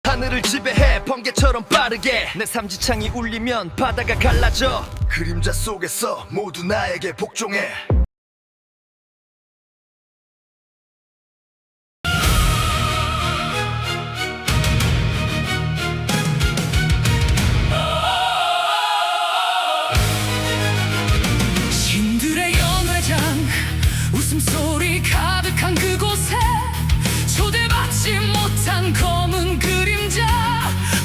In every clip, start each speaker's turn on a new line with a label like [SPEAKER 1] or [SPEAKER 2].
[SPEAKER 1] 하늘을 지배해 번개처럼 빠르게 내 삼지창이 울리면 바다가 갈라져.
[SPEAKER 2] 그림자 속에서 모두 나에게 복종해.
[SPEAKER 3] 신들의 연회장 웃음소리 가득한 그곳에 초대받지 못한 검은 그림자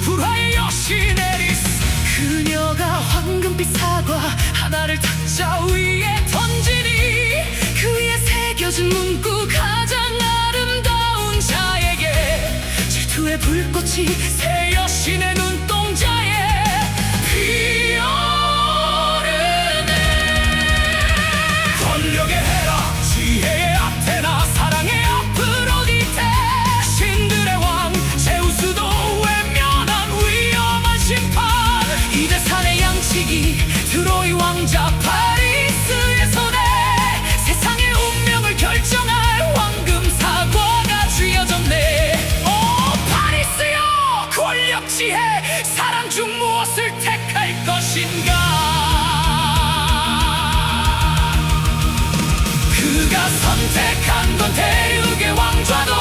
[SPEAKER 3] 불화의 여신 에리스. 그녀가 황금빛 사과 하나를 탁자 위에 던지니 그 위에 새겨진 문구 가장 아름다운 자에게 질투의 불꽃이 새 여신의 눈동자에 피어오르네. 권력의 헤라 지혜의 아테나 사랑의 아프로디테 신들의 왕 제우스도 외면한 위험한 심판 이대산의 양치기 트로이 왕자 파리스의 손에 세상의 운명을 결정할 황금 사과가 쥐어졌네. 오 파리스여 권력 지혜 사랑 중 무엇을 택할 것인가. 그가 선택한 건 대륙의 왕좌도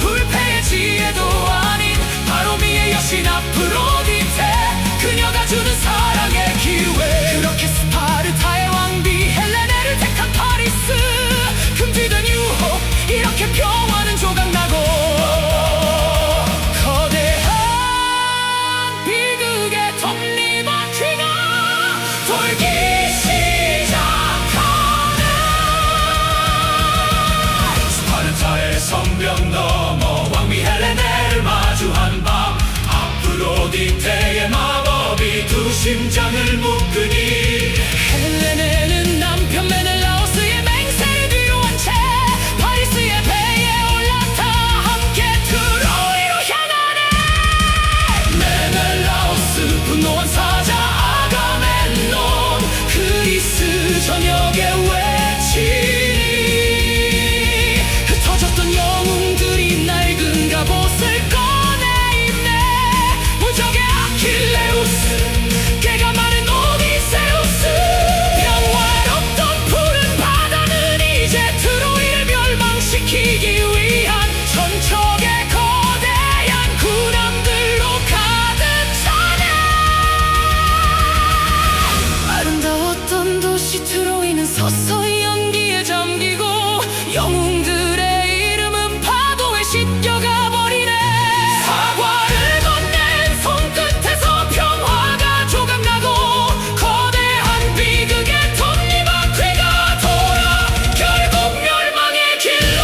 [SPEAKER 3] 불패의 지혜도 아닌 바로 미의 여신 아프로디테. 그녀가 주는 사랑의 기회. 그렇게 스파르타의 왕비 헬레네를 택한 파리스. 금지된 유혹 이렇게 평화는 조각나고 거대한 비극의 톱니바퀴가 돌기 스파르타의 성벽 넘어 왕비 헬레네를 마주한 밤 아프로디테의 마법이 두 심장을 묶으니 헬레네는 남편 메넬라오스의 맹세를 뒤로한 채 파리스의 배에 올라타 함께 트로이로 향하네. 메넬라오스 분노한 사자 아가멤논 그리스 전역에 외치니 흩어졌던 영웅들이 낡은 갑옷을 꺼내 입네. 무적의 아킬레우스 깨가 마른 오디세우스. 평화롭던 푸른 바다는 이제 트로이를 멸망시키기 위한 전척의 거대한 군함들로 가득 차네. 아름다웠던 도시 트로이는 서서히 연기에 잠기고 영웅들의 이름은 파도에 씻겨가 버리네. 사과를 건넨 손끝에서 평화가 조각나고 거대한 비극의 톱니바퀴가 돌아 결국 멸망의 길로.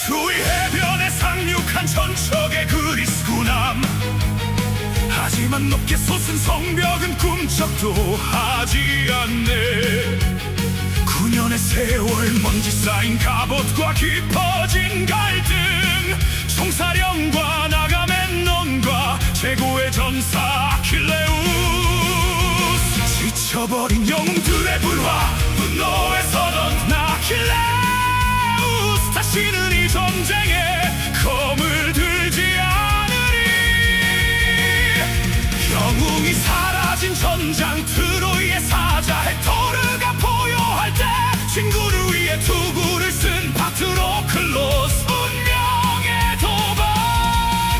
[SPEAKER 2] 트로이 해변에 상륙한 전척의 그리스 군함. 하지만 높게 솟은 성벽은 꿈쩍도 하지 않네. 9년의 세월 먼지 쌓인 갑옷과 깊어진 갈등 총사령관 아가멤논과 최고의 전사 아킬레우스. 지쳐버린 영웅들의 불화 분노의 선언 아킬레우스. 다시는 이 전쟁에 검을 들지 않으리. 영웅이 사라진 전장 트로이의 사자 헥토르가 포효할 때 친구를 위해 투구를 쓴 파트로클로스. 운명의 도박.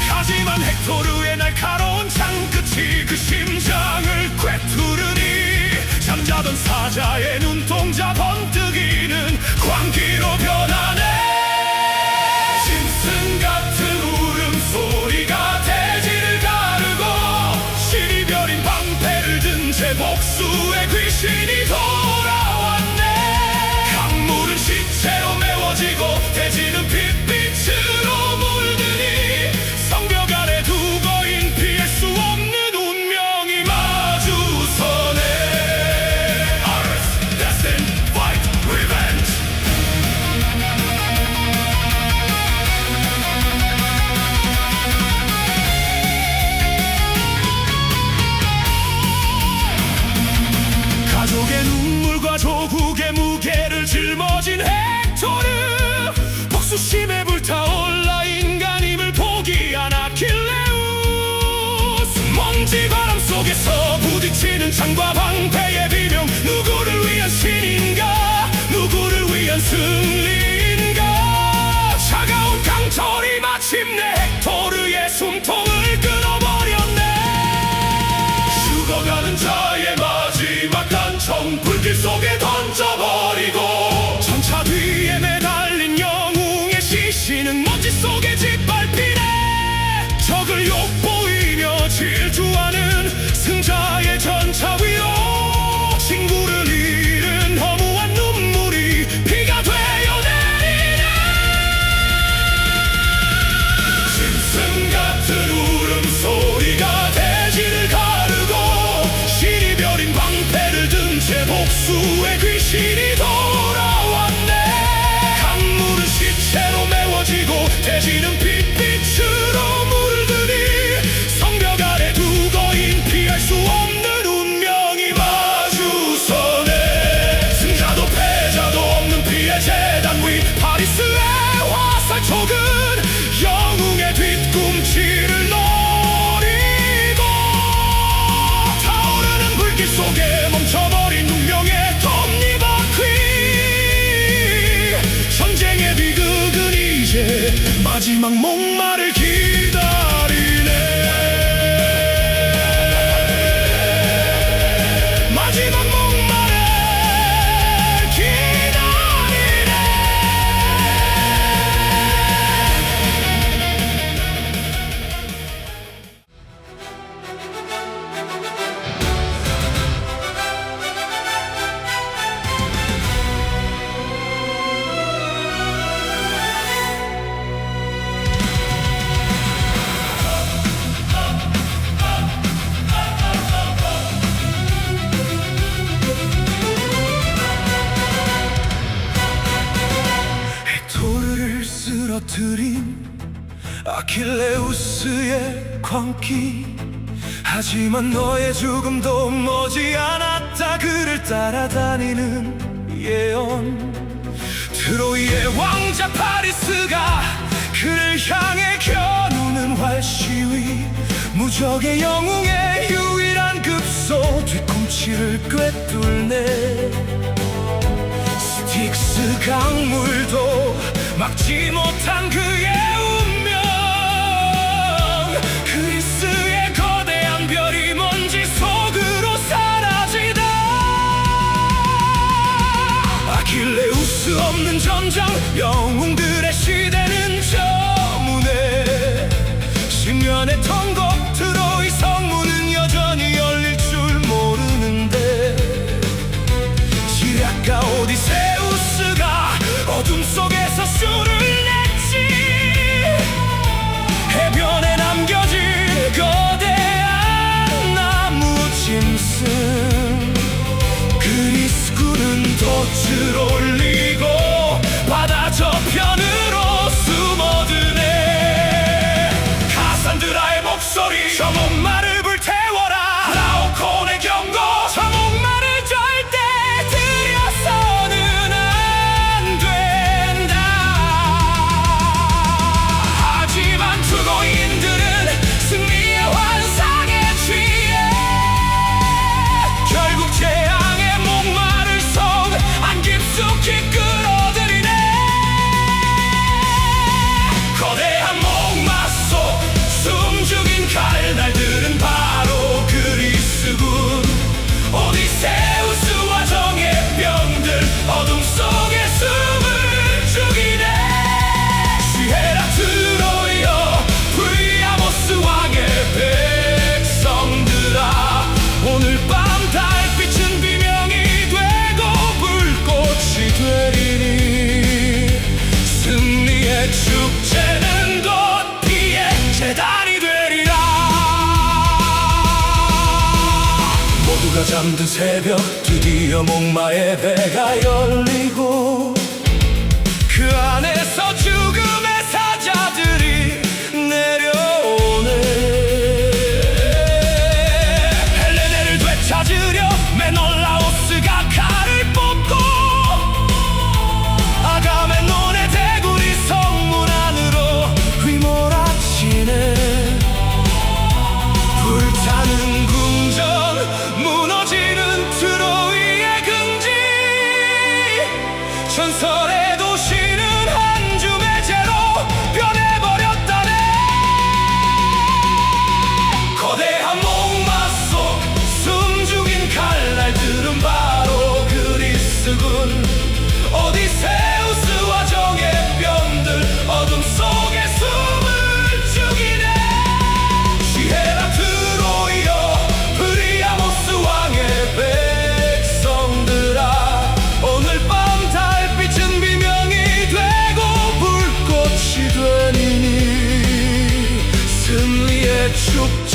[SPEAKER 2] 하지만 헥토르의 날카로운 창끝이 그 심장을 꿰투르니 잠자던 사자의 눈동자 번뜩이는 광기로 변하네. 짐승 같은 울음소리가 대지를 가르고 신이 별인 방패를 든 제 복수의 귀신이 돌아왔네. 강물은 시체로 메워지고 대지는 핏빛으로 물드니 성벽 아래 두거인 피할 수 없는 헥토르 복수심에 불타올라 인간임을 포기한 아킬레우스. 먼지 바람 속에서 부딪히는 창과 방패의 비명. 누구를 위한 신인가, 누구를 위한 승리인가. 차가운 강철이 마침내 헥토르의 숨통을 끊어버렸네. 죽어가는 자의 마지막 단청 불길 속에 던져버리고, 전차 뒤에 매달린 영웅의 시신은 먼지 속에 짓밟히네. 적을 욕보이며 질주하는 승자의 전차 위로 친구를 잃은 허무한 눈물이 비가 되어 내리네. 짐승 같은 울음소리가 대지를 가르고, 신이 벼린 방패를 든 채 복수의 귀신이 돌아왔네. 강물은 시체로 메워지고 대지는 핏빛으로 물드니, 성벽 아래 두 거인 피할 수 없는 운명이 마주서네. 승자도 패자도 없는 피의 재단 위 파리스의 화살촉은 영웅의 뒤꿈치를 노리고, 타오르는 불길 속에 멈춰버린 운명의 톱니바퀴. 전쟁의 비극은 이제 마지막 목마를 기다리네. 마지막 목마를 기다리네. 헥토르를 쓰러뜨린 아킬레우스의 광기. 하지만 너의 죽음도 머지않았다. 그를 따라다니는 예언. 트로이의 왕자 파리스가 그를 향해 겨누는 활시위. 무적의 영웅의 유일한 급소 뒤꿈치를 꿰뚫네. 스틱스 강물도 막지 못한 그의 운명. 그리스의 거대한 별이 먼지 속으로 사라지다. 아킬레우스 없는 전장, 영웅들의 시대는 저문에. 십년의 통곡 트로이 성문은 여전히 열릴 줄 모르는데, 시략가 오디세우스가 어둠 속에서 수를 냈지. 해변에 남겨진 거대한 나무 짐승. 그리스군은 돛을 올리고 바다 저편으로 숨어드네. 카산드라의 목소리, 저 목마를 불태워라. 라오콘의 경고, 저 목마를 절대 들여서는 안 된다. 하지만 두고인들은 승리의 환상에 취해 결국 재앙의 목마를 손 안 깊숙이 끌어들이네. 거대한 목마 속 숨죽인 칼날들은 바로 그리스군. 오디세우스와 정의 병들 어둠 속에 숨을 죽이네. 시헤라 트로이여, 프리아모스 왕의 백성들아. 오늘 밤 달빛은 비명이 되고 불꽃이 되리니. 승리의 축제는 곧 피의 재단이 되리라. 모두가 잠든 새벽, 드디어 목마의 배가 열리고, 그 안에서 죽음의 사자들이 내려오네. 헬레네를 되찾으려 메놀라오스가 칼을 뽑고, 아가메 축제